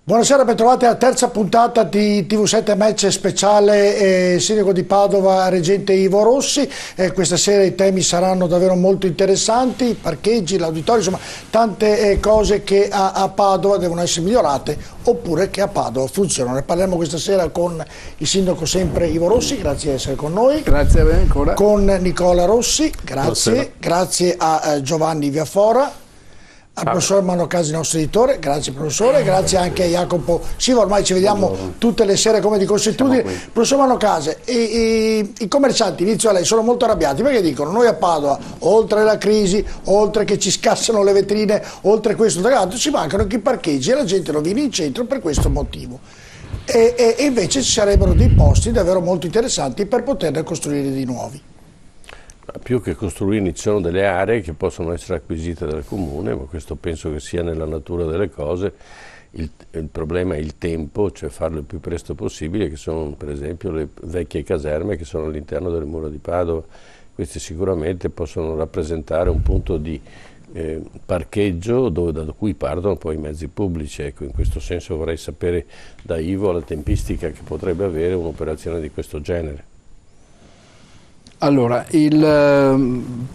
Buonasera, bentrovati alla terza puntata di TV7 Match speciale Sindaco di Padova, reggente Ivo Rossi. Questa sera i temi saranno davvero molto interessanti, i parcheggi, l'auditorio, insomma tante cose che a Padova devono essere migliorate oppure che a Padova funzionano. Ne parliamo questa sera con il sindaco sempre Ivo Rossi, grazie di essere con noi. Grazie a me ancora. Con Nicola Rossi, grazie. Buonasera. Grazie a Giovanni Viafora. Al professor Manocasi, nostro editore, grazie professore, grazie anche a Jacopo Siva, ormai ci vediamo tutte le sere come di consuetudine. Professor Manocasi, i commercianti inizio a lei sono molto arrabbiati perché dicono noi a Padova, oltre la crisi, oltre che ci scassano le vetrine, oltre questo, ci mancano anche i parcheggi e la gente non viene in centro per questo motivo. E invece ci sarebbero dei posti davvero molto interessanti per poterne costruire di nuovi. Più che costruirli ci sono delle aree che possono essere acquisite dal comune, ma questo penso che sia nella natura delle cose. Il problema è il tempo, cioè farlo il più presto possibile, che sono per esempio le vecchie caserme che sono all'interno delle mura di Padova. Questi sicuramente possono rappresentare un punto di parcheggio da cui partono poi i mezzi pubblici. Ecco, in questo senso vorrei sapere da Ivo la tempistica che potrebbe avere un'operazione di questo genere. Allora, il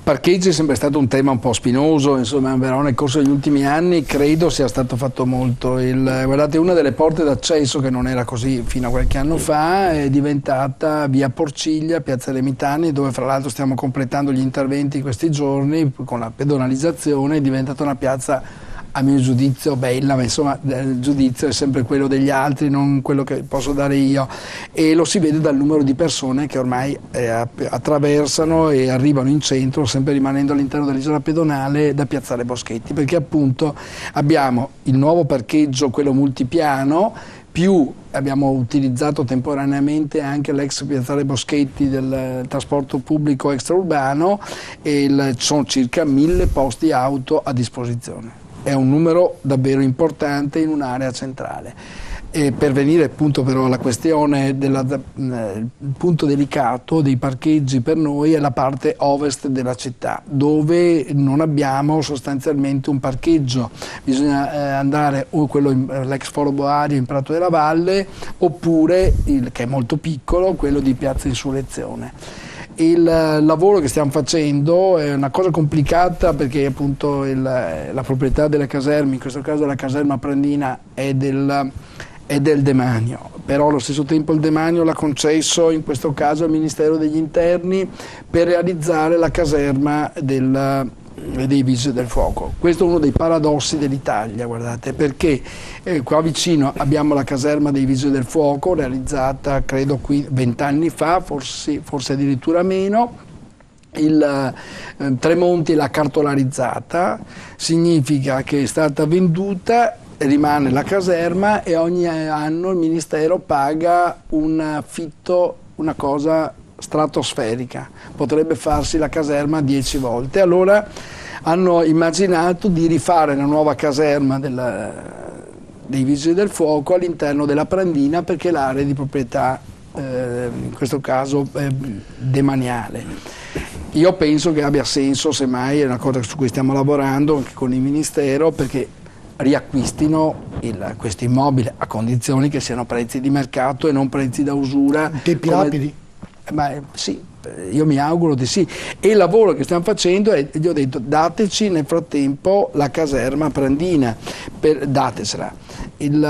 parcheggio è sempre stato un tema un po' spinoso, insomma, però nel corso degli ultimi anni credo sia stato fatto molto. Guardate, una delle porte d'accesso, che non era così fino a qualche anno fa, è diventata via Porciglia, piazza Remitani, dove fra l'altro stiamo completando gli interventi in questi giorni con la pedonalizzazione. È diventata una piazza, a mio giudizio, bella, ma insomma il giudizio è sempre quello degli altri, non quello che posso dare io, e lo si vede dal numero di persone che ormai attraversano e arrivano in centro, sempre rimanendo all'interno dell'isola pedonale, da Piazzale Boschetti, perché appunto abbiamo il nuovo parcheggio, quello multipiano, più abbiamo utilizzato temporaneamente anche l'ex Piazzale Boschetti del trasporto pubblico extraurbano, e sono circa 1000 posti auto a disposizione. È un numero davvero importante in un'area centrale. E per venire appunto però alla questione il punto delicato dei parcheggi per noi è la parte ovest della città, dove non abbiamo sostanzialmente un parcheggio. Bisogna andare o l'ex Foro Boario in Prato della Valle, oppure che è molto piccolo, quello di Piazza Insurrezione. Il lavoro che stiamo facendo è una cosa complicata, perché appunto la proprietà delle caserme, in questo caso la caserma Prandina, è del demanio, però allo stesso tempo il demanio l'ha concesso in questo caso al Ministero degli Interni per realizzare la caserma dei Vigili del Fuoco. Questo è uno dei paradossi dell'Italia, guardate, perché qua vicino abbiamo la caserma dei Vigili del Fuoco, realizzata credo qui 20 anni fa, forse addirittura meno. Il Tremonti l'ha cartolarizzata, significa che è stata venduta, rimane la caserma e ogni anno il Ministero paga un affitto, una cosa stratosferica, potrebbe farsi la caserma 10 volte. Allora hanno immaginato di rifare la nuova caserma dei Vigili del Fuoco all'interno della Prandina, perché l'area è di proprietà in questo caso demaniale. Io penso che abbia senso, semmai è una cosa su cui stiamo lavorando anche con il Ministero, perché riacquistino questo immobile a condizioni che siano prezzi di mercato e non prezzi da usura. In tempi rapidi? Ma sì, io mi auguro di sì. E il lavoro che stiamo facendo è, gli ho detto, dateci nel frattempo la caserma Prandina, datecela,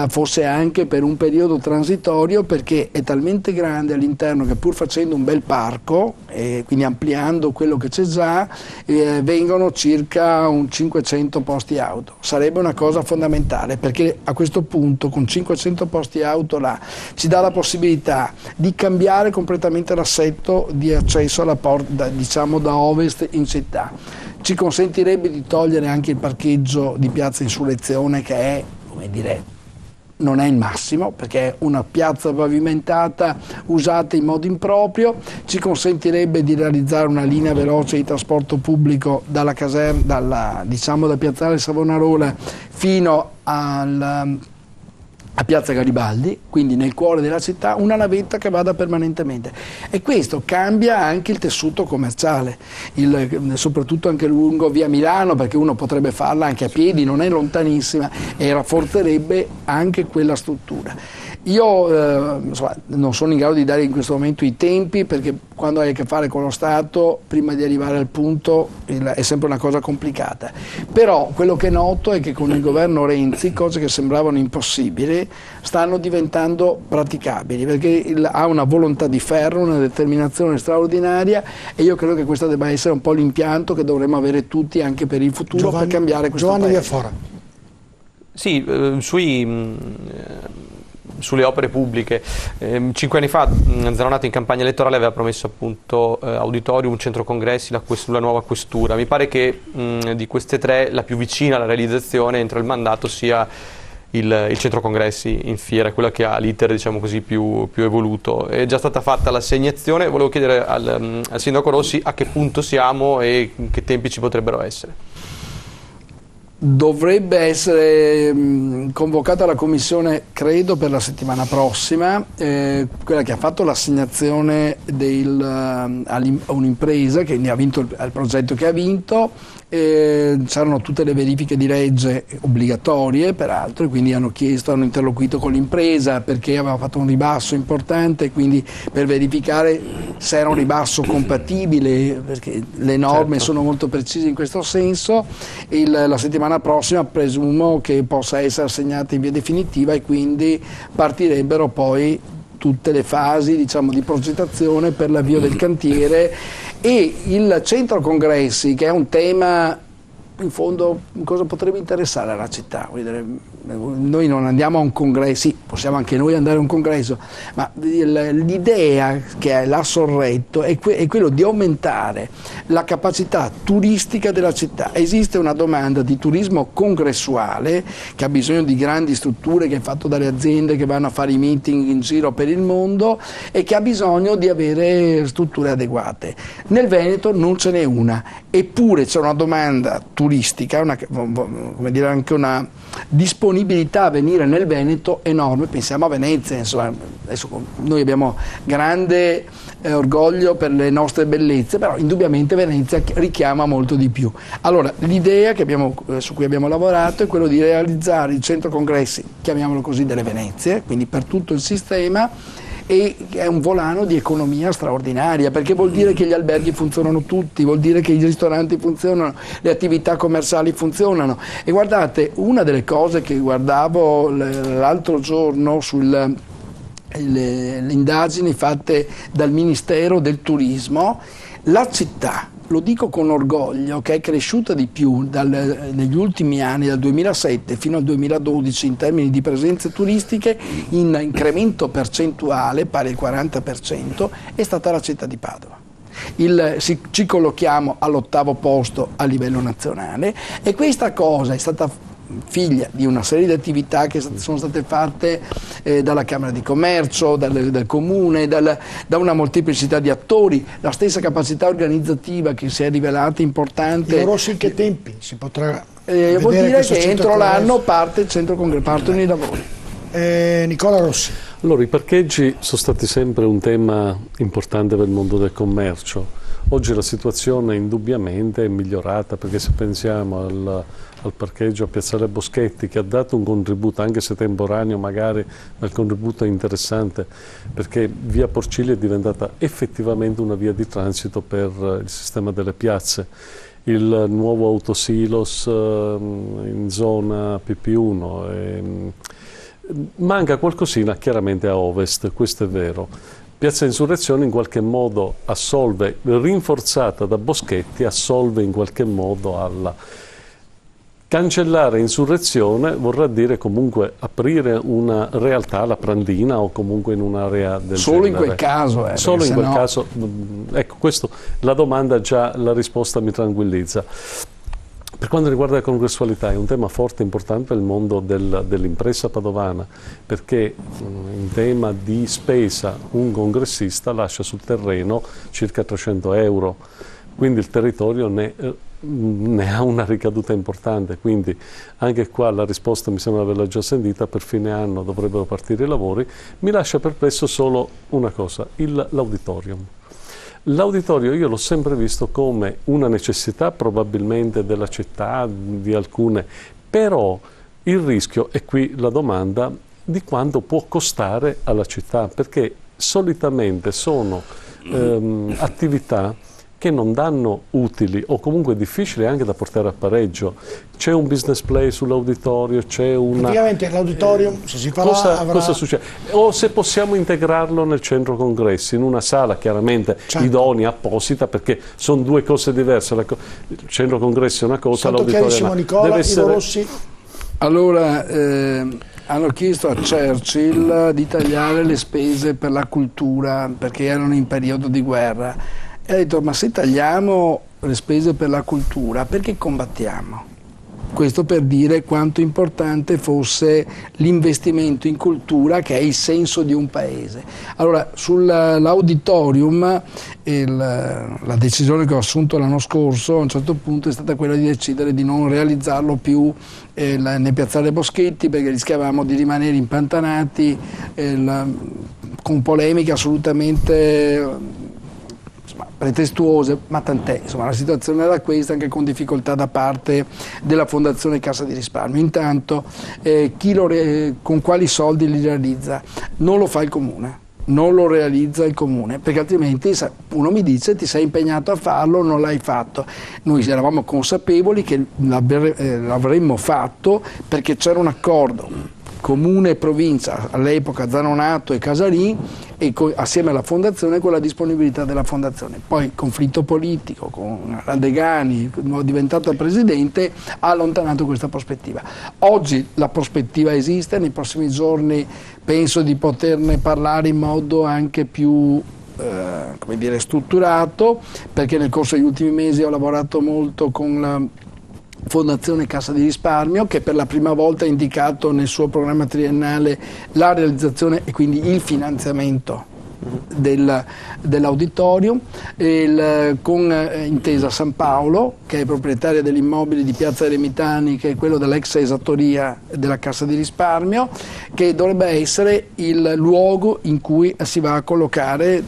forse anche per un periodo transitorio, perché è talmente grande all'interno che, pur facendo un bel parco, e quindi ampliando quello che c'è già, vengono circa 500 posti auto. Sarebbe una cosa fondamentale, perché a questo punto con 500 posti auto là ci dà la possibilità di cambiare completamente l'assetto di accesso alla porta, diciamo da ovest in città. Ci consentirebbe di togliere anche il parcheggio di Piazza Insurrezione, che è, come dire, non è il massimo, perché è una piazza pavimentata usata in modo improprio. Ci consentirebbe di realizzare una linea veloce di trasporto pubblico dalla caserma, da Piazzale Savonarola fino a Piazza Garibaldi, quindi nel cuore della città, una navetta che vada permanentemente. E questo cambia anche il tessuto commerciale, soprattutto anche lungo via Milano, perché uno potrebbe farla anche a piedi, non è lontanissima, e rafforzerebbe anche quella struttura. Io insomma, non sono in grado di dare in questo momento i tempi, perché quando hai a che fare con lo Stato, prima di arrivare al punto è sempre una cosa complicata. Però quello che noto è che con il governo Renzi cose che sembravano impossibili stanno diventando praticabili, perché ha una volontà di ferro, una determinazione straordinaria, e io credo che questo debba essere un po' l'impianto che dovremmo avere tutti anche per il futuro, per cambiare questo Giovanni paese. Viafora. Sì, sulle opere pubbliche. 5 anni fa Zanonato in campagna elettorale aveva promesso appunto auditorium, centro congressi, la nuova questura. Mi pare che di queste tre la più vicina alla realizzazione entro il mandato sia il centro congressi in Fiera, quella che ha l'iter, diciamo così, più evoluto. È già stata fatta l'assegnazione. Volevo chiedere al sindaco Rossi a che punto siamo e che tempi ci potrebbero essere. Dovrebbe essere convocata la commissione, credo, per la settimana prossima, quella che ha fatto l'assegnazione a un'impresa che ne ha vinto il progetto che ha vinto. C'erano tutte le verifiche di legge obbligatorie, peraltro, e quindi hanno interloquito con l'impresa perché aveva fatto un ribasso importante, quindi per verificare se era un ribasso compatibile, perché le norme sono molto precise in questo senso. La settimana prossima presumo che possa essere assegnata in via definitiva, e quindi partirebbero poi tutte le fasi, diciamo, di progettazione per l'avvio del cantiere. E il centro congressi, che è un tema, in fondo, cosa potrebbe interessare alla città? Noi non andiamo a un congresso, sì, possiamo anche noi andare a un congresso, ma l'idea che l'ha sorretto è quello di aumentare la capacità turistica della città. Esiste una domanda di turismo congressuale che ha bisogno di grandi strutture, che è fatto dalle aziende che vanno a fare i meeting in giro per il mondo, e che ha bisogno di avere strutture adeguate. Nel Veneto non ce n'è una, eppure c'è una domanda turistica, come dire, anche una disponibilità a venire nel Veneto enorme. Pensiamo a Venezia, insomma. Adesso noi abbiamo grande orgoglio per le nostre bellezze, però indubbiamente Venezia richiama molto di più. Allora, l'idea su cui abbiamo lavorato è quello di realizzare il centro congressi, chiamiamolo così, delle Venezie, quindi per tutto il sistema, e è un volano di economia straordinaria, perché vuol dire che gli alberghi funzionano tutti, vuol dire che i ristoranti funzionano, le attività commerciali funzionano. E guardate, una delle cose che guardavo l'altro giorno sulle indagini fatte dal Ministero del Turismo, la città, lo dico con orgoglio, che è cresciuta di più negli ultimi anni, dal 2007 fino al 2012, in termini di presenze turistiche, in incremento percentuale pari al 40%, è stata la città di Padova. Ci collochiamo all'8° posto a livello nazionale, e questa cosa è stata figlia di una serie di attività che sono state fatte dalla Camera di Commercio, dal Comune, da una molteplicità di attori, la stessa capacità organizzativa che si è rivelata importante. Rossi, in che tempi si potrà vuol dire che entro l'anno partono i lavori. Nicola Rossi. Allora, i parcheggi sono stati sempre un tema importante per il mondo del commercio. Oggi la situazione indubbiamente è migliorata, perché se pensiamo al parcheggio a Piazzale Boschetti, che ha dato un contributo, anche se temporaneo magari, ma il contributo è interessante, perché via Porciglia è diventata effettivamente una via di transito per il sistema delle piazze. Il nuovo autosilos in zona PP1, manca qualcosina chiaramente a ovest, questo è vero. Piazza Insurrezione in qualche modo assolve, rinforzata da Boschetti, assolve in qualche modo alla... Cancellare Insurrezione vorrà dire comunque aprire una realtà, la Prandina, o comunque in un'area del solo genere. In quel caso. Solo in quel caso. Ecco, questo, la domanda già, la risposta mi tranquillizza. Per quanto riguarda la congressualità, è un tema forte e importante per il mondo dell'impresa padovana, perché in tema di spesa un congressista lascia sul terreno circa 300 euro. quindi il territorio ne ha una ricaduta importante, quindi anche qua la risposta mi sembra averla già sentita: per fine anno dovrebbero partire i lavori. Mi lascia perplesso solo una cosa, l'auditorium. L'auditorio io l'ho sempre visto come una necessità probabilmente della città, di alcune, però il rischio, e qui la domanda, di quanto può costare alla città, perché solitamente sono attività che non danno utili o comunque difficili anche da portare a pareggio. C'è un business play sull'auditorio, c'è una... Praticamente l'auditorium, se si farà, avrà... Cosa succede? O se possiamo integrarlo nel centro congressi, in una sala chiaramente idonea, apposita, perché sono due cose diverse. Il centro congressi è una cosa, l'auditorium è una... Nicola, deve essere... Ivo Rossi. Allora, hanno chiesto a Churchill di tagliare le spese per la cultura perché erano in periodo di guerra. E ha detto: ma se tagliamo le spese per la cultura, perché combattiamo? Questo per dire quanto importante fosse l'investimento in cultura, che è il senso di un paese. Allora, sull'auditorium, la decisione che ho assunto l'anno scorso a un certo punto è stata quella di decidere di non realizzarlo più nel piazzale Boschetti, perché rischiavamo di rimanere impantanati con polemiche assolutamente pretestuose, ma tant'è, insomma la situazione era questa, anche con difficoltà da parte della Fondazione Cassa di Risparmio. Intanto con quali soldi li realizza? Non lo fa il Comune, non lo realizza il Comune, perché altrimenti uno mi dice: ti sei impegnato a farlo, non l'hai fatto. Noi eravamo consapevoli che l'avremmo fatto perché c'era un accordo Comune e provincia, all'epoca Zanonato e Casalì, e assieme alla fondazione, con la disponibilità della fondazione. Poi conflitto politico con Radegani, diventato presidente, ha allontanato questa prospettiva. Oggi la prospettiva esiste, nei prossimi giorni penso di poterne parlare in modo anche più come dire, strutturato, perché nel corso degli ultimi mesi ho lavorato molto con la Fondazione Cassa di Risparmio, che per la prima volta ha indicato nel suo programma triennale la realizzazione e quindi il finanziamento dell'auditorium, con Intesa San Paolo, che è proprietaria degli immobili di Piazza Eremitani, che è quello dell'ex esattoria della Cassa di Risparmio, che dovrebbe essere il luogo in cui si va a collocare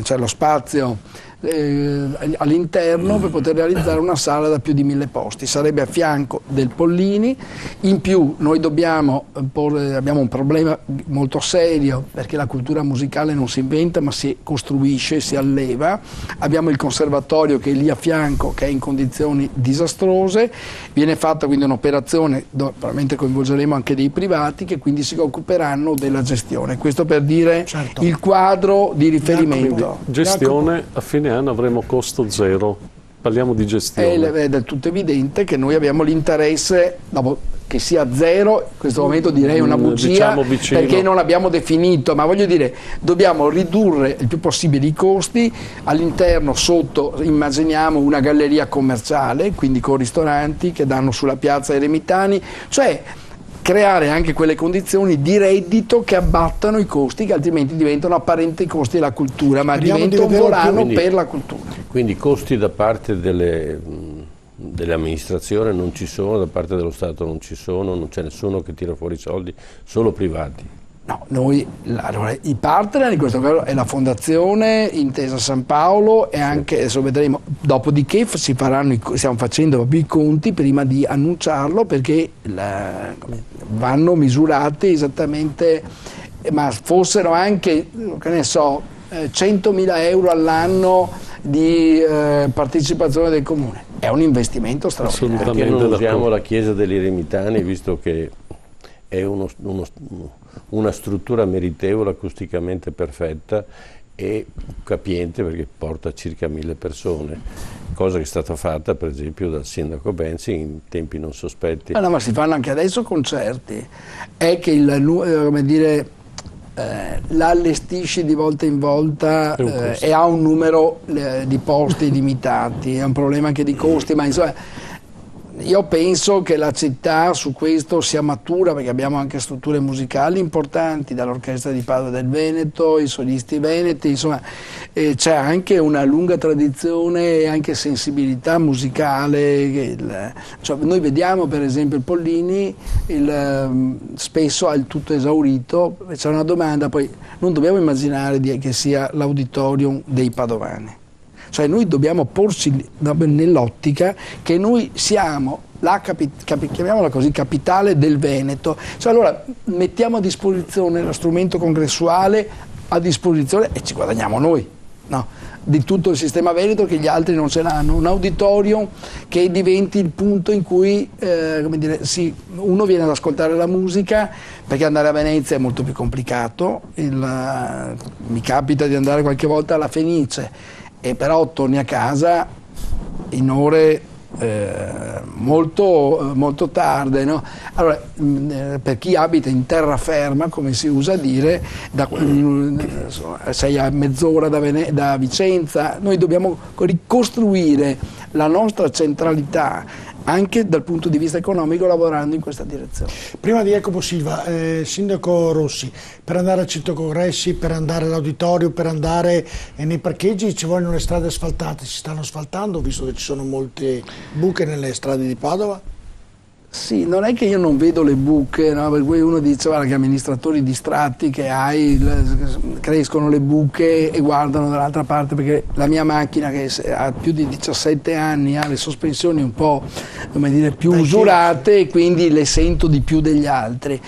cioè lo spazio all'interno per poter realizzare una sala da più di 1000 posti. Sarebbe a fianco del Pollini. In più noi abbiamo un problema molto serio, perché la cultura musicale non si inventa ma si costruisce, si alleva. Abbiamo il conservatorio che è lì a fianco, che è in condizioni disastrose. Viene fatta quindi un'operazione dove probabilmente coinvolgeremo anche dei privati, che quindi si occuperanno della gestione. Questo per dire il quadro di riferimento. Gestione a fine anno avremo costo zero, parliamo di gestione. È del tutto evidente che noi abbiamo l'interesse, dopo che sia zero, in questo momento direi una bugia, diciamo perché non abbiamo definito, ma voglio dire, dobbiamo ridurre il più possibile i costi. All'interno, sotto, immaginiamo una galleria commerciale, quindi con ristoranti che danno sulla piazza Eremitani, cioè creare anche quelle condizioni di reddito che abbattano i costi, che altrimenti diventano apparenti costi della cultura, ma diventano un volano per la cultura. Quindi costi da parte dell'amministrazione non ci sono, da parte dello Stato non ci sono, non c'è nessuno che tira fuori i soldi, solo privati. No, allora, i partner in questo caso è la Fondazione Intesa San Paolo, e anche, adesso vedremo, dopodiché stiamo facendo proprio i conti prima di annunciarlo, perché vanno misurati esattamente, ma fossero anche, che ne so, 100.000 euro all'anno di partecipazione del Comune. È un investimento straordinario. Perché non usiamo la chiesa degli Eremitani, visto che è una struttura meritevole, acusticamente perfetta e capiente, perché porta circa 1000 persone, cosa che è stata fatta per esempio dal sindaco Benzi in tempi non sospetti. No, ma si fanno anche adesso concerti, è che la allestisci di volta in volta e ha un numero di posti limitati, è un problema anche di costi, ma insomma io penso che la città su questo sia matura, perché abbiamo anche strutture musicali importanti, dall'Orchestra di Padova del Veneto, i solisti veneti, insomma c'è anche una lunga tradizione e anche sensibilità musicale. Cioè, noi vediamo per esempio il Pollini spesso ha il tutto esaurito, c'è una domanda, poi non dobbiamo immaginare che sia l'auditorium dei padovani. Cioè noi dobbiamo porci nell'ottica che noi siamo la chiamiamola così, capitale del Veneto. Cioè allora mettiamo a disposizione lo strumento congressuale a disposizione e ci guadagniamo noi, no? Di tutto il sistema veneto che gli altri non ce l'hanno. Un auditorium che diventi il punto in cui come dire, uno viene ad ascoltare la musica, perché andare a Venezia è molto più complicato. Mi capita di andare qualche volta alla Fenice, e però torni a casa in ore molto tarde, no? Allora, per chi abita in terraferma, come si usa dire, sei a mezz'ora da Vicenza, noi dobbiamo ricostruire la nostra centralità anche dal punto di vista economico, lavorando in questa direzione. Prima di Jacopo Silva, Sindaco Rossi, per andare al centro congressi, per andare all'auditorio, per andare nei parcheggi ci vogliono le strade asfaltate, si stanno asfaltando visto che ci sono molte buche nelle strade di Padova? Sì, non è che io non vedo le buche, no? Per cui uno dice guarda che amministratori distratti che hai, crescono le buche e guardano dall'altra parte, perché la mia macchina che ha più di 17 anni ha le sospensioni un po' come dire, più usurate e quindi le sento di più degli altri.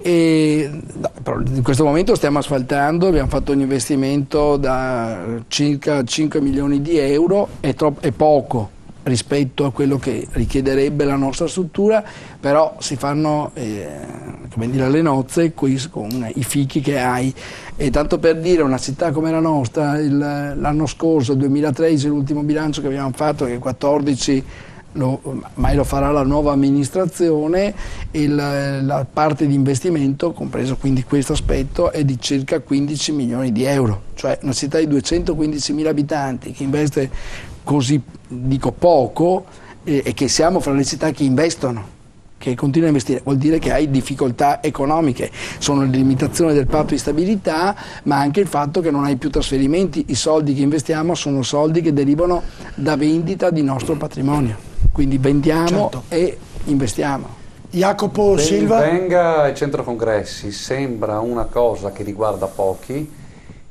Però in questo momento stiamo asfaltando, abbiamo fatto un investimento da circa 5 milioni di euro, è poco rispetto a quello che richiederebbe la nostra struttura, però si fanno come dire, alle nozze con i fichi che hai. E tanto per dire, una città come la nostra, l'anno scorso, il 2013, l'ultimo bilancio che abbiamo fatto, che 14 mai lo farà la nuova amministrazione, la parte di investimento, compreso quindi questo aspetto, è di circa 15 milioni di euro, cioè una città di 215.000 abitanti che investe così, dico poco, e che siamo fra le città che investono, che continuano a investire, vuol dire che hai difficoltà economiche, sono le limitazioni del patto di stabilità, ma anche il fatto che non hai più trasferimenti, i soldi che investiamo sono soldi che derivano da vendita di nostro patrimonio, quindi vendiamo, certo, e investiamo. Jacopo Silva? Venga il centro congressi, sembra una cosa che riguarda pochi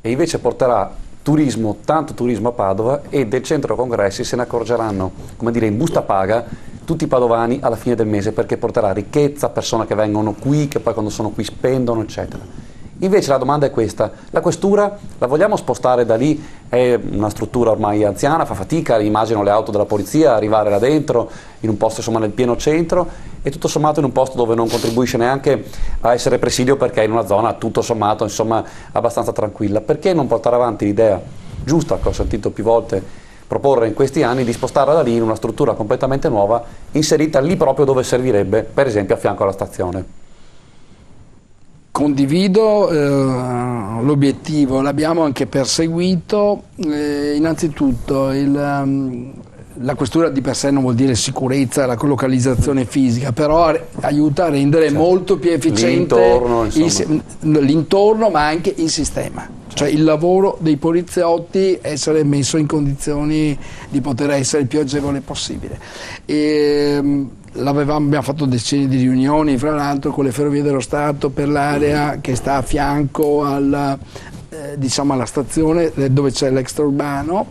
e invece porterà turismo, tanto turismo a Padova, e del centro congressi se ne accorgeranno, come dire, in busta paga tutti i padovani alla fine del mese, perché porterà ricchezza, persone che vengono qui, che poi quando sono qui spendono, eccetera. Invece la domanda è questa: la questura la vogliamo spostare da lì? È una struttura ormai anziana, fa fatica, immagino le auto della polizia, arrivare là dentro, in un posto insomma nel pieno centro, e tutto sommato in un posto dove non contribuisce neanche a essere presidio, perché è in una zona tutto sommato insomma abbastanza tranquilla. Perché non portare avanti l'idea giusta, che ho sentito più volte proporre in questi anni, di spostarla da lì in una struttura completamente nuova, inserita lì proprio dove servirebbe, per esempio a fianco alla stazione? Condivido l'obiettivo, l'abbiamo anche perseguito. Innanzitutto la questura di per sé non vuol dire sicurezza, la collocalizzazione fisica, però aiuta a rendere, certo, molto più efficiente l'intorno, ma anche il sistema. Cioè il lavoro dei poliziotti, essere messo in condizioni di poter essere il più agevole possibile. Abbiamo fatto decine di riunioni, fra l'altro, con le Ferrovie dello Stato per l'area che sta a fianco alla stazione dove c'è l'extraurbano.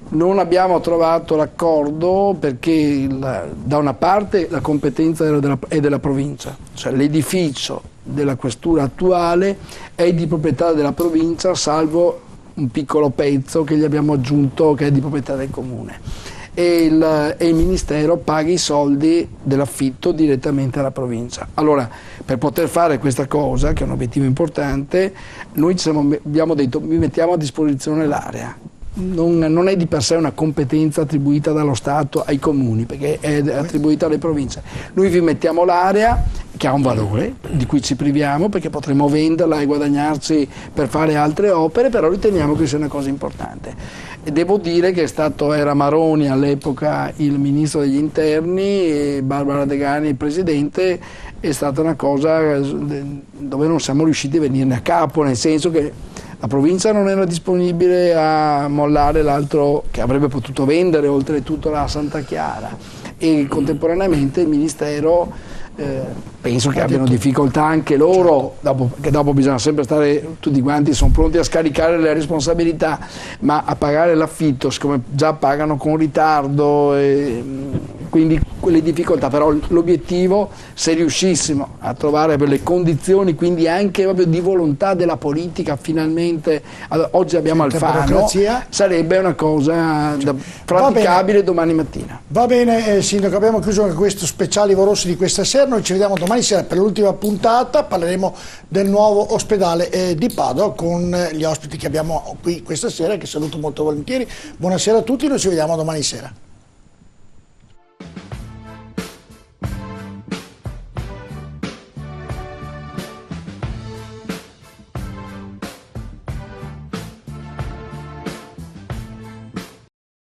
Non abbiamo trovato l'accordo perché da una parte la competenza è della provincia, cioè l'edificio della questura attuale è di proprietà della provincia, salvo un piccolo pezzo che gli abbiamo aggiunto che è di proprietà del comune, e il Ministero paga i soldi dell'affitto direttamente alla provincia. Allora, per poter fare questa cosa, che è un obiettivo importante, noi abbiamo detto: vi mettiamo a disposizione l'area, non è di per sé una competenza attribuita dallo Stato ai comuni, perché è attribuita alle province. Noi vi mettiamo l'area che ha un valore, di cui ci priviamo perché potremo venderla e guadagnarci per fare altre opere, però riteniamo che sia una cosa importante. E devo dire che era Maroni all'epoca il ministro degli interni e Barbara Degani il presidente, è stata una cosa dove non siamo riusciti a venirne a capo, nel senso che la provincia non era disponibile a mollare l'altro che avrebbe potuto vendere, oltretutto la Santa Chiara, e contemporaneamente il Ministero penso che abbiano difficoltà anche loro, che dopo bisogna sempre stare, tutti quanti sono pronti a scaricare le responsabilità, ma a pagare l'affitto, siccome già pagano con ritardo, quindi quelle difficoltà. Però l'obiettivo, se riuscissimo a trovare per le condizioni, quindi anche proprio di volontà della politica, finalmente oggi abbiamo Alfano, sarebbe una cosa praticabile domani mattina. Va bene, Sindaco, abbiamo chiuso anche questo speciale Ivo Rossi di questa sera. Noi ci vediamo domani sera per l'ultima puntata, parleremo del nuovo ospedale di Padova con gli ospiti che abbiamo qui questa sera, che saluto molto volentieri. Buonasera a tutti, noi ci vediamo domani sera.